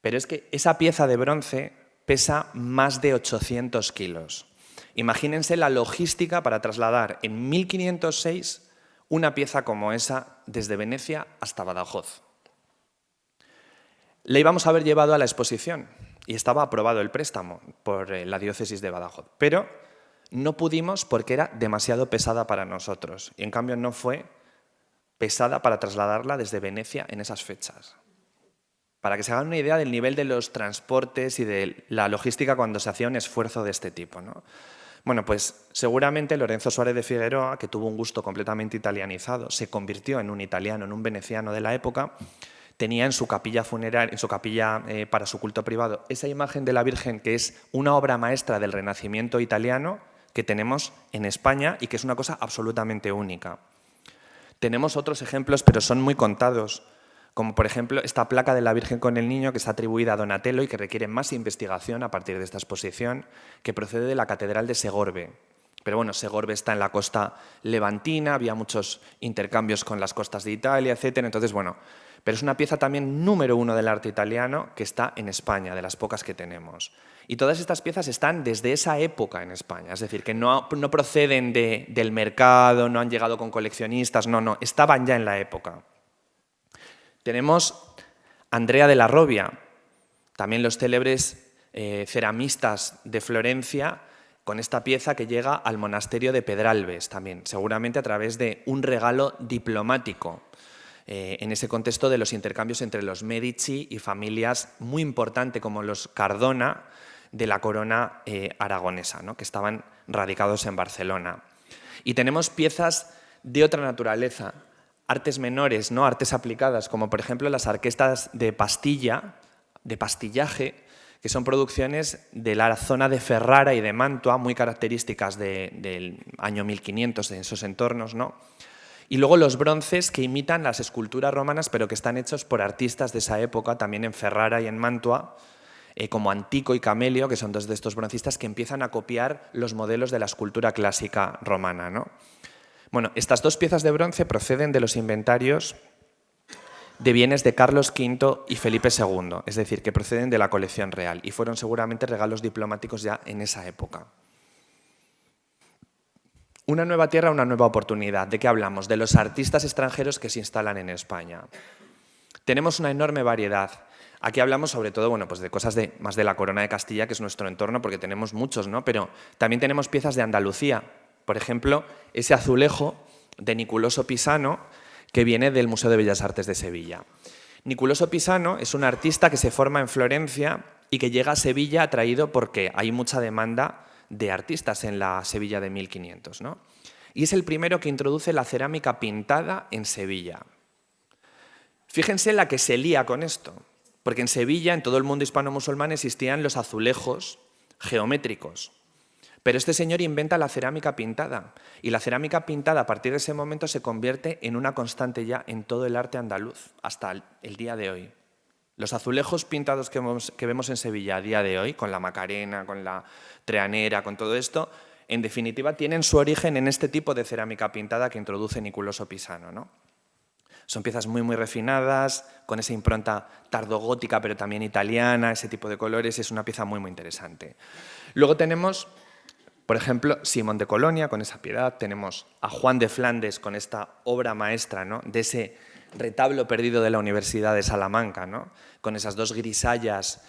Pero es que esa pieza de bronce pesa más de 800 kilos. Imagínense la logística para trasladar en 1506 una pieza como esa desde Venecia hasta Badajoz. La íbamos a haber llevado a la exposición y estaba aprobado el préstamo por la diócesis de Badajoz, pero no pudimos porque era demasiado pesada para nosotros y en cambio no fue pesada para trasladarla desde Venecia en esas fechas. Para que se hagan una idea del nivel de los transportes y de la logística cuando se hacía un esfuerzo de este tipo, ¿no? Bueno, pues seguramente Lorenzo Suárez de Figueroa, que tuvo un gusto completamente italianizado, se convirtió en un italiano, en un veneciano de la época, tenía en su capilla funeraria, en su capilla para su culto privado, esa imagen de la Virgen que es una obra maestra del Renacimiento italiano que tenemos en España y que es una cosa absolutamente única. Tenemos otros ejemplos, pero son muy contados, como por ejemplo esta placa de la Virgen con el Niño que está atribuida a Donatello y que requiere más investigación a partir de esta exposición, que procede de la Catedral de Segorbe. Pero bueno, Segorbe está en la costa levantina, había muchos intercambios con las costas de Italia, etcétera. Entonces, bueno, pero es una pieza también número uno del arte italiano que está en España, de las pocas que tenemos. Y todas estas piezas están desde esa época en España, es decir, que no proceden del mercado, no han llegado con coleccionistas, no, estaban ya en la época. Tenemos Andrea de la Robbia, también los célebres ceramistas de Florencia, con esta pieza que llega al monasterio de Pedralbes también, seguramente a través de un regalo diplomático, en ese contexto de los intercambios entre los Medici y familias muy importantes como los Cardona de la corona aragonesa, ¿no?, que estaban radicados en Barcelona. Y tenemos piezas de otra naturaleza, artes menores, ¿no?, artes aplicadas, como por ejemplo las orquestas de pastilla, de pastillaje, que son producciones de la zona de Ferrara y de Mantua, muy características del año 1500, de esos entornos, ¿no? Y luego los bronces que imitan las esculturas romanas, pero que están hechos por artistas de esa época, también en Ferrara y en Mantua, como Antico y Camelio, que son dos de estos broncistas que empiezan a copiar los modelos de la escultura clásica romana, ¿no? Bueno, estas dos piezas de bronce proceden de los inventarios de bienes de Carlos V y Felipe II, es decir, que proceden de la colección real y fueron seguramente regalos diplomáticos ya en esa época. Una nueva tierra, una nueva oportunidad. ¿De qué hablamos? De los artistas extranjeros que se instalan en España. Tenemos una enorme variedad. Aquí hablamos sobre todo, bueno, pues de cosas más de la Corona de Castilla, que es nuestro entorno, porque tenemos muchos, ¿no? Pero también tenemos piezas de Andalucía. Por ejemplo, ese azulejo de Niculoso Pisano, que viene del Museo de Bellas Artes de Sevilla. Niculoso Pisano es un artista que se forma en Florencia y que llega a Sevilla atraído porque hay mucha demanda de artistas en la Sevilla de 1500, ¿no? Y es el primero que introduce la cerámica pintada en Sevilla. Fíjense la que se lía con esto, porque en Sevilla, en todo el mundo hispano-musulmán, existían los azulejos geométricos. Pero este señor inventa la cerámica pintada, y la cerámica pintada a partir de ese momento se convierte en una constante ya en todo el arte andaluz, hasta el día de hoy. Los azulejos pintados que vemos en Sevilla a día de hoy, con la Macarena, con la Treanera, con todo esto, en definitiva tienen su origen en este tipo de cerámica pintada que introduce Niculoso Pisano, ¿no? Son piezas muy, muy refinadas, con esa impronta tardogótica, pero también italiana, ese tipo de colores, es una pieza muy, muy interesante. Luego tenemos, por ejemplo, Simón de Colonia, con esa Piedad, tenemos a Juan de Flandes, con esta obra maestra, ¿no?, de ese retablo perdido de la Universidad de Salamanca, ¿no?, con esas dos grisallas,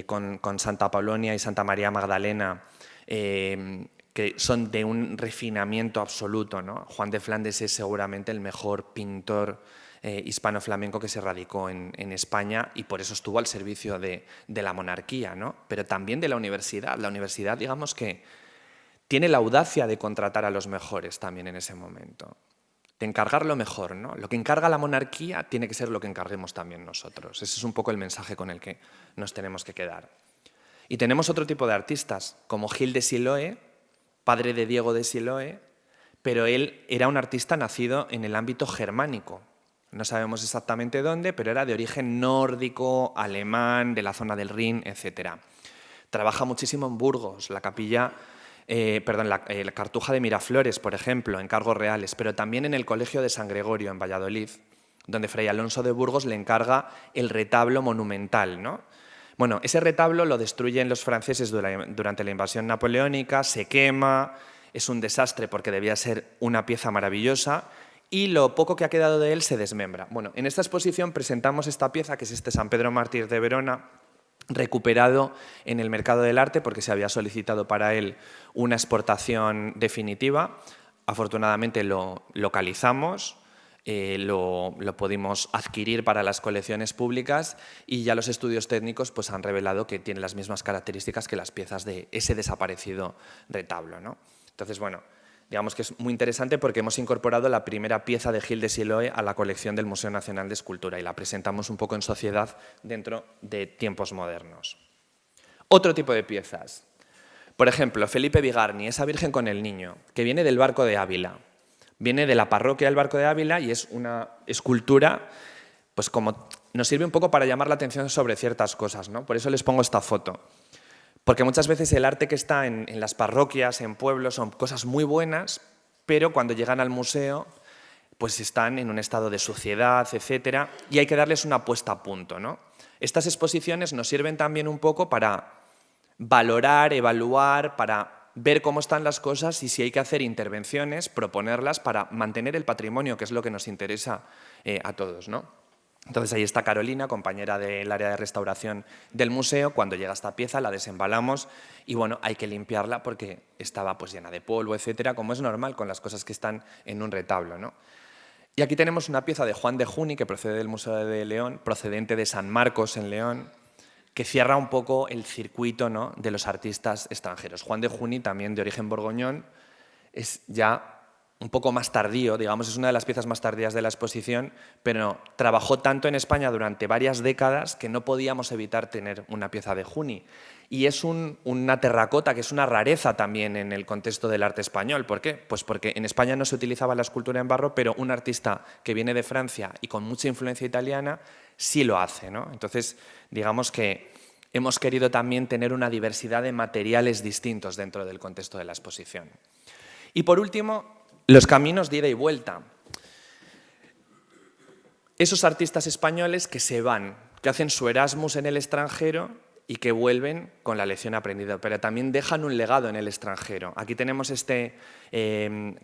con Santa Apolonia y Santa María Magdalena, que son de un refinamiento absoluto, ¿no? Juan de Flandes es seguramente el mejor pintor hispano-flamenco que se radicó en España y por eso estuvo al servicio de la monarquía, ¿no? Pero también de la universidad. La universidad, digamos que tiene la audacia de contratar a los mejores también en ese momento, de encargar lo mejor, ¿no? Lo que encarga la monarquía tiene que ser lo que encarguemos también nosotros. Ese es un poco el mensaje con el que nos tenemos que quedar. Y tenemos otro tipo de artistas, como Gil de Siloé, padre de Diego de Siloé, pero él era un artista nacido en el ámbito germánico. No sabemos exactamente dónde, pero era de origen nórdico, alemán, de la zona del Rin, etc. Trabaja muchísimo en Burgos, la Cartuja de Miraflores, por ejemplo, en cargos reales, pero también en el Colegio de San Gregorio, en Valladolid, donde Fray Alonso de Burgos le encarga el retablo monumental, ¿no? Bueno, ese retablo lo destruyen los franceses durante la invasión napoleónica, se quema, es un desastre porque debía ser una pieza maravillosa y lo poco que ha quedado de él se desmembra. Bueno, en esta exposición presentamos esta pieza, que es este San Pedro Mártir de Verona, recuperado en el mercado del arte porque se había solicitado para él una exportación definitiva. Afortunadamente lo localizamos, lo pudimos adquirir para las colecciones públicas y ya los estudios técnicos pues, han revelado que tiene las mismas características que las piezas de ese desaparecido retablo, ¿no? Entonces, bueno, digamos que es muy interesante porque hemos incorporado la primera pieza de Gil de Siloé a la colección del Museo Nacional de Escultura y la presentamos un poco en sociedad dentro de tiempos modernos. Otro tipo de piezas. Por ejemplo, Felipe Bigarni, esa Virgen con el Niño, que viene del Barco de Ávila. Viene de la parroquia del Barco de Ávila y es una escultura, pues como nos sirve un poco para llamar la atención sobre ciertas cosas, ¿no? Por eso les pongo esta foto. Porque muchas veces el arte que está en las parroquias, en pueblos, son cosas muy buenas, pero cuando llegan al museo, pues están en un estado de suciedad, etcétera, y hay que darles una puesta a punto, ¿no? Estas exposiciones nos sirven también un poco para valorar, evaluar, para ver cómo están las cosas y si hay que hacer intervenciones, proponerlas para mantener el patrimonio, que es lo que nos interesa a todos, ¿no? Entonces ahí está Carolina, compañera del área de restauración del museo. Cuando llega esta pieza la desembalamos y bueno, hay que limpiarla porque estaba pues llena de polvo, etcétera, como es normal con las cosas que están en un retablo, ¿no? Y aquí tenemos una pieza de Juan de Juni que procede del Museo de León, procedente de San Marcos en León, que cierra un poco el circuito, ¿no?, de los artistas extranjeros. Juan de Juni, también de origen borgoñón, es ya un poco más tardío, digamos, es una de las piezas más tardías de la exposición, pero trabajó tanto en España durante varias décadas que no podíamos evitar tener una pieza de Juni. Y es una terracota que es una rareza también en el contexto del arte español. ¿Por qué? Pues porque en España no se utilizaba la escultura en barro, pero un artista que viene de Francia y con mucha influencia italiana sí lo hace, ¿no? Entonces, digamos que hemos querido también tener una diversidad de materiales distintos dentro del contexto de la exposición. Y por último, los caminos de ida y vuelta. Esos artistas españoles que se van, que hacen su Erasmus en el extranjero y que vuelven con la lección aprendida, pero también dejan un legado en el extranjero. Aquí tenemos este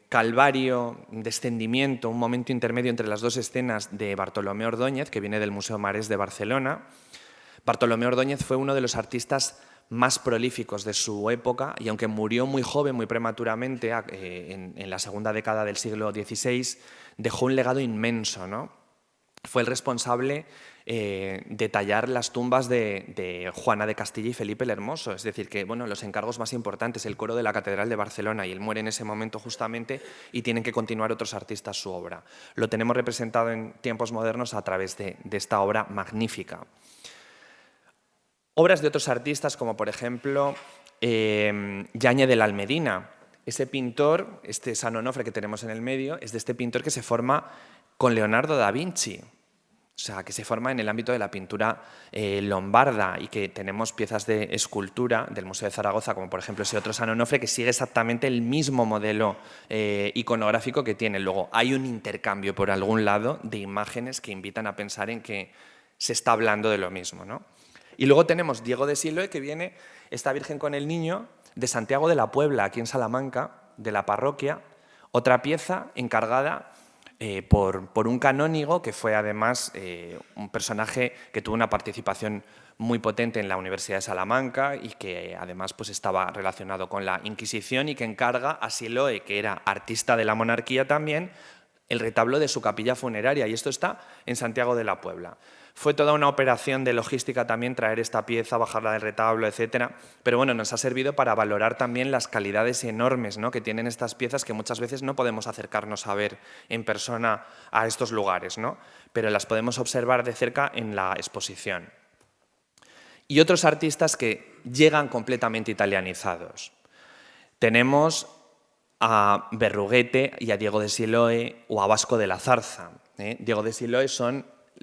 calvario, descendimiento, un momento intermedio entre las dos escenas de Bartolomé Ordóñez, que viene del Museo Marès de Barcelona. Bartolomé Ordóñez fue uno de los artistas más prolíficos de su época y aunque murió muy joven, muy prematuramente, en la segunda década del siglo XVI, dejó un legado inmenso, ¿no? fue el responsable de tallar las tumbas de Juana de Castilla y Felipe el Hermoso, es decir, que bueno, los encargos más importantes, el coro de la Catedral de Barcelona, y él muere en ese momento justamente y tienen que continuar otros artistas su obra. Lo tenemos representado en tiempos modernos a través de esta obra magnífica. Obras de otros artistas, como por ejemplo Yáñez de la Almedina. Ese pintor, este San Onofre que tenemos en el medio, es de este pintor que se forma con Leonardo da Vinci. O sea, que se forma en el ámbito de la pintura lombarda, y que tenemos piezas de escultura del Museo de Zaragoza, como por ejemplo ese otro San Onofre, que sigue exactamente el mismo modelo iconográfico que tiene. Luego, hay un intercambio por algún lado de imágenes que invitan a pensar en que se está hablando de lo mismo, ¿no? Y luego tenemos Diego de Siloé, que viene, esta Virgen con el Niño, de Santiago de la Puebla, aquí en Salamanca, de la parroquia, otra pieza encargada por un canónigo que fue además un personaje que tuvo una participación muy potente en la Universidad de Salamanca y que además pues, estaba relacionado con la Inquisición, y que encarga a Siloé, que era artista de la monarquía también, el retablo de su capilla funeraria, y esto está en Santiago de la Puebla. Fue toda una operación de logística también traer esta pieza, bajarla del retablo, etcétera. Pero bueno, nos ha servido para valorar también las calidades enormes, ¿no?, que tienen estas piezas, que muchas veces no podemos acercarnos a ver en persona a estos lugares, ¿no?, pero las podemos observar de cerca en la exposición. Y otros artistas que llegan completamente italianizados. Tenemos a Berruguete y a Diego de Siloé, o a Vasco de la Zarza. Diego de Siloé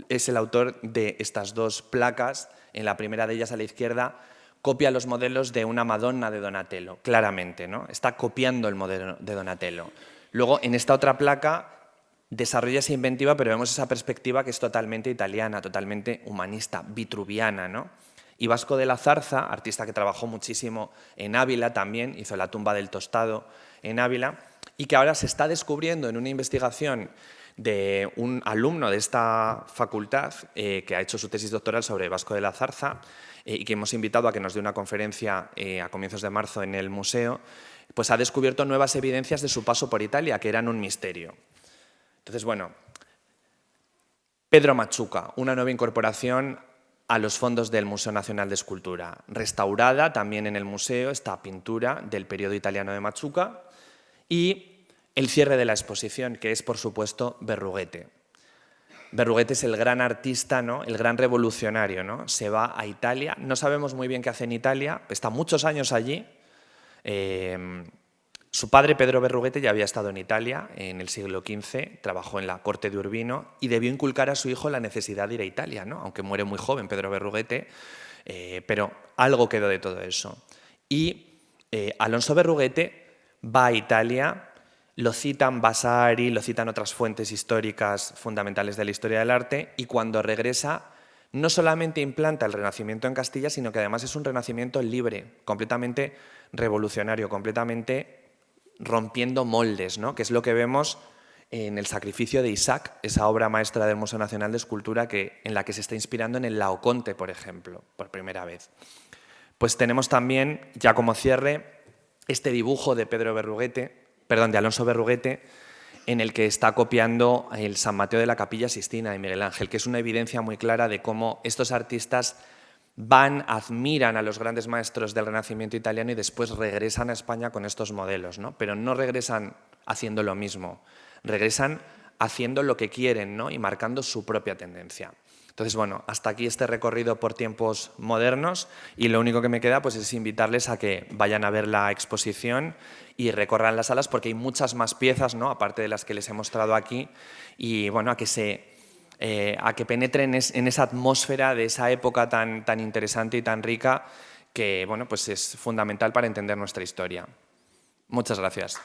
es el autor de estas dos placas. En la primera de ellas, a la izquierda, copia los modelos de una Madonna de Donatello, claramente, ¿no? Está copiando el modelo de Donatello. Luego, en esta otra placa, desarrolla esa inventiva, pero vemos esa perspectiva que es totalmente italiana, totalmente humanista, vitruviana, ¿no? Y Vasco de la Zarza, artista que trabajó muchísimo en Ávila también, hizo la tumba del Tostado en Ávila, y que ahora se está descubriendo en una investigación de un alumno de esta facultad que ha hecho su tesis doctoral sobre Vasco de la Zarza y que hemos invitado a que nos dé una conferencia a comienzos de marzo en el museo, pues ha descubierto nuevas evidencias de su paso por Italia, que eran un misterio. Entonces, bueno, Pedro Machuca, una nueva incorporación a los fondos del Museo Nacional de Escultura. Restaurada también en el museo esta pintura del periodo italiano de Machuca, y el cierre de la exposición, que es, por supuesto, Berruguete. Berruguete es el gran artista, ¿no?, el gran revolucionario, ¿no? Se va a Italia, no sabemos muy bien qué hace en Italia, está muchos años allí. Su padre, Pedro Berruguete, ya había estado en Italia en el siglo XV, trabajó en la corte de Urbino y debió inculcar a su hijo la necesidad de ir a Italia, ¿no?, aunque muere muy joven Pedro Berruguete, pero algo quedó de todo eso. Y Alonso Berruguete va a Italia. Lo citan Vasari, lo citan otras fuentes históricas fundamentales de la historia del arte, y cuando regresa no solamente implanta el Renacimiento en Castilla, sino que además es un Renacimiento libre, completamente revolucionario, completamente rompiendo moldes, ¿no?, que es lo que vemos en El sacrificio de Isaac, esa obra maestra del Museo Nacional de Escultura en la que se está inspirando en el Laoconte, por ejemplo, por primera vez. Pues tenemos también, ya como cierre, este dibujo de de Alonso Berruguete, en el que está copiando el San Mateo de la Capilla Sixtina de Miguel Ángel, que es una evidencia muy clara de cómo estos artistas admiran a los grandes maestros del Renacimiento italiano y después regresan a España con estos modelos, ¿no? Pero no regresan haciendo lo mismo, regresan haciendo lo que quieren, ¿no?, y marcando su propia tendencia. Entonces, bueno, hasta aquí este recorrido por tiempos modernos, y lo único que me queda pues, es invitarles a que vayan a ver la exposición y recorran las salas, porque hay muchas más piezas, ¿no?, aparte de las que les he mostrado aquí, y bueno, a que penetren en esa atmósfera de esa época tan interesante y tan rica, que bueno, pues es fundamental para entender nuestra historia. Muchas gracias.